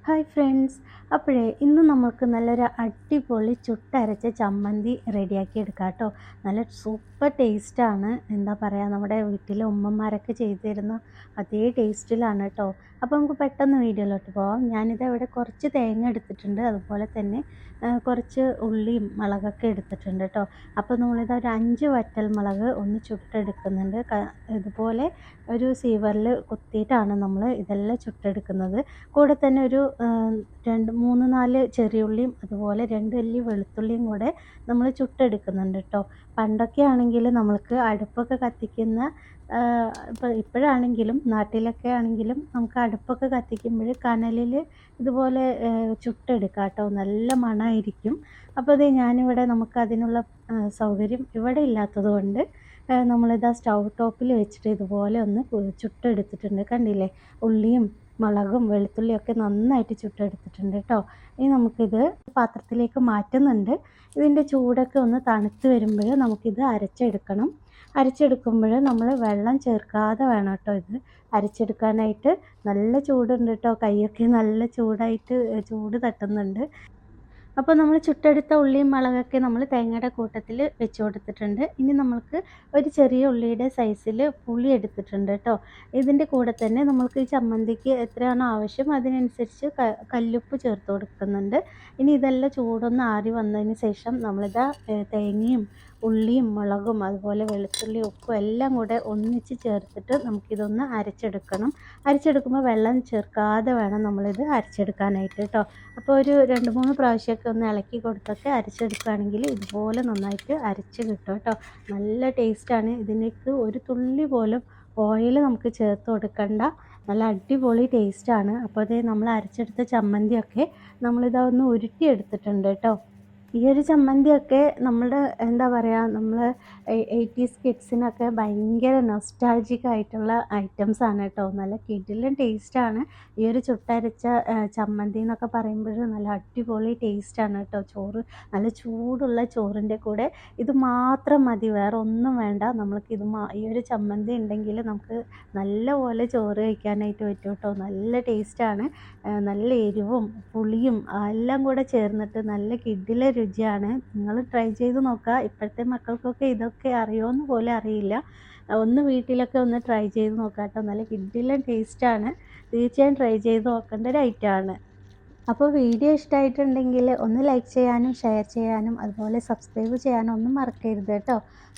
Hi friends, അപ്പോഴേ ഇന്ന് നമുക്ക് നല്ലൊരു അടിപൊളി ചുട്ടരച്ച ചമ്മന്തി റെഡിയാക്കി എടുക്കാം കേട്ടോ. നല്ല സൂപ്പർ ടേസ്റ്റാണ്. എന്താ പറയുക, നമ്മുടെ വീട്ടിലെ ഉമ്മമാരൊക്കെ ചെയ്തു തരുന്ന അതേ ടേസ്റ്റിലാണ് കേട്ടോ. അപ്പോൾ നമുക്ക് പെട്ടെന്ന് വീഡിയോയിലോട്ട് പോവാം. ഞാനിത് ഇവിടെ കുറച്ച് തേങ്ങ എടുത്തിട്ടുണ്ട്, അതുപോലെ തന്നെ കുറച്ച് ഉള്ളിയും മുളകൊക്കെ എടുത്തിട്ടുണ്ട് കേട്ടോ. അപ്പോൾ നമ്മളിത് ഒരു 5 വറ്റൽമുളക് ഒന്ന് ചുട്ടെടുക്കുന്നുണ്ട്. ഇതുപോലെ ഒരു സീവറിൽ കുത്തിയിട്ടാണ് നമ്മൾ ഇതെല്ലാം ചുട്ടെടുക്കുന്നത്. കൂടെ തന്നെ ഒരു 3-4 ചെറിയുള്ളിയും അതുപോലെ 2 അല്ലി വെളുത്തുള്ളിയും കൂടെ നമ്മൾ ചുട്ടെടുക്കുന്നുണ്ട് കേട്ടോ. പണ്ടൊക്കെ ആണെങ്കിൽ നമ്മൾക്ക് അടുപ്പൊക്കെ കത്തിക്കുന്ന ഇപ്പോഴാണെങ്കിലും നാട്ടിലൊക്കെ ആണെങ്കിലും നമുക്ക് അടുപ്പൊക്കെ കത്തിക്കുമ്പോൾ കനലിൽ ഇതുപോലെ ചുട്ടെടുക്കാം കേട്ടോ. നല്ല മണമായിരിക്കും. അപ്പോൾ അത് ഞാനിവിടെ നമുക്ക് അതിനുള്ള സൗകര്യം ഇവിടെ ഇല്ലാത്തത് കൊണ്ട് നമ്മളിതാ സ്റ്റൗ ടോപ്പിൽ വെച്ചിട്ട് ഇതുപോലെ ഒന്ന് ചുട്ടെടുത്തിട്ടുണ്ട്. കണ്ടില്ലേ, ഉള്ളിയും മുളകും വെളുത്തുള്ളിയൊക്കെ നന്നായിട്ട് ചുട്ടെടുത്തിട്ടുണ്ട് കേട്ടോ. ഇനി നമുക്കിത് പാത്രത്തിലേക്ക് മാറ്റുന്നുണ്ട്. ഇതിൻ്റെ ചൂടൊക്കെ ഒന്ന് തണുത്ത് വരുമ്പോൾ നമുക്കിത് അരച്ചെടുക്കണം. അരച്ചെടുക്കുമ്പോൾ നമ്മൾ വെള്ളം ചേർക്കാതെ വേണം കേട്ടോ ഇത് അരച്ചെടുക്കാനായിട്ട്. നല്ല ചൂടുണ്ട് കേട്ടോ, കൈയൊക്കെ നല്ല ചൂട് തട്ടുന്നുണ്ട്. അപ്പോൾ നമ്മൾ ചുട്ടെടുത്ത ഉള്ളിയും മുളകൊക്കെ നമ്മൾ തേങ്ങയുടെ കൂട്ടത്തിൽ വെച്ച് കൊടുത്തിട്ടുണ്ട്. ഇനി നമ്മൾക്ക് ഒരു ചെറിയ ഉള്ളിയുടെ സൈസിൽ പുളി എടുത്തിട്ടുണ്ട് കേട്ടോ. ഇതിൻ്റെ കൂടെ തന്നെ നമ്മൾക്ക് ഈ ചമ്മന്തിക്ക് എത്രയാണോ ആവശ്യം അതിനനുസരിച്ച് കല്ലുപ്പ് ചേർത്ത് കൊടുക്കുന്നുണ്ട്. ഇനി ഇതെല്ലാം ചൂടൊന്ന് ആറി വന്നതിന് ശേഷം നമ്മളിതാ തേങ്ങയും ഉള്ളിയും മുളകും അതുപോലെ വെളുത്തുള്ളി ഉപ്പും എല്ലാം കൂടെ ഒന്നിച്ച് ചേർത്തിട്ട് നമുക്കിതൊന്ന് അരച്ചെടുക്കണം. അരച്ചെടുക്കുമ്പോൾ വെള്ളം ചേർക്കാതെ വേണം നമ്മളിത് അരച്ചെടുക്കാനായിട്ട് കേട്ടോ. അപ്പോൾ ഒരു 2-3 പ്രാവശ്യമൊക്കെ ഒന്ന് ഇളക്കി കൊടുത്തൊക്കെ അരച്ചെടുക്കുകയാണെങ്കിൽ ഇതുപോലെ നന്നായിട്ട് അരച്ച് കിട്ടും കേട്ടോ. നല്ല ടേസ്റ്റാണ്. ഇതിലേക്ക് ഒരു തുള്ളി പോലും ഓയിൽ നമുക്ക് ചേർത്ത് കൊടുക്കണ്ട. നല്ല അടിപൊളി ടേസ്റ്റാണ്. അപ്പോൾ അത് നമ്മൾ അരച്ചെടുത്ത ചമ്മന്തിയൊക്കെ നമ്മളിതാ ഒന്ന് ഉരുട്ടിയെടുത്തിട്ടുണ്ട് കേട്ടോ. ഈ ഒരു ചമ്മന്തിയൊക്കെ നമ്മുടെ എന്താ പറയുക, നമ്മൾ 80s കിഡ്സിനൊക്കെ ഭയങ്കര നൊസ്റ്റാൾജിക് ആയിട്ടുള്ള ഐറ്റംസാണ് കേട്ടോ. നല്ല കിടിലൻ ടേസ്റ്റാണ്. ഈ ഒരു ചുട്ടരച്ച ചമ്മന്തി എന്നൊക്കെ പറയുമ്പോൾ നല്ല അടിപൊളി ടേസ്റ്റാണ് കേട്ടോ. ചോറ് നല്ല ചൂടുള്ള ചോറിൻ്റെ കൂടെ ഇത് മാത്രം മതി, വേറെ ഒന്നും വേണ്ട. നമ്മൾക്ക് ഈ ഒരു ചമ്മന്തി ഉണ്ടെങ്കിൽ നമുക്ക് നല്ല പോലെ ചോറ് കഴിക്കാനായിട്ട് പറ്റും കേട്ടോ. നല്ല ടേസ്റ്റാണ്. നല്ല എരിവും പുളിയും എല്ലാം കൂടെ ചേർന്നിട്ട് നല്ല കിടിലൻ രുചിയാണ്. നിങ്ങൾ ട്രൈ ചെയ്ത് നോക്കുക. ഇപ്പോഴത്തെ മക്കൾക്കൊക്കെ ഇതൊക്കെ അറിയുമെന്ന് പോലും അറിയില്ല. ഒന്ന് വീട്ടിലൊക്കെ ഒന്ന് ട്രൈ ചെയ്ത് നോക്കുക കേട്ടോ. നല്ല കിടിലൻ ടേസ്റ്റാണ്. തീർച്ചയായും ട്രൈ ചെയ്ത് നോക്കേണ്ട ഒരു ഐറ്റമാണ്. അപ്പോൾ വീഡിയോ ഇഷ്ടമായിട്ടുണ്ടെങ്കിൽ ഒന്ന് ലൈക്ക് ചെയ്യാനും ഷെയർ ചെയ്യാനും അതുപോലെ സബ്സ്ക്രൈബ് ചെയ്യാനും ഒന്നും മറക്കരുത് കേട്ടോ.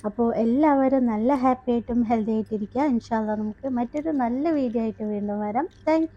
അപ്പോൾ എല്ലാവരും നല്ല ഹാപ്പി ആയിട്ടും ഹെൽത്തി ആയിട്ടിരിക്കുക. ഇൻഷാ അല്ലാഹ് നമുക്ക് മറ്റൊരു നല്ല വീഡിയോ ആയിട്ട് വീണ്ടും വരാം. താങ്ക്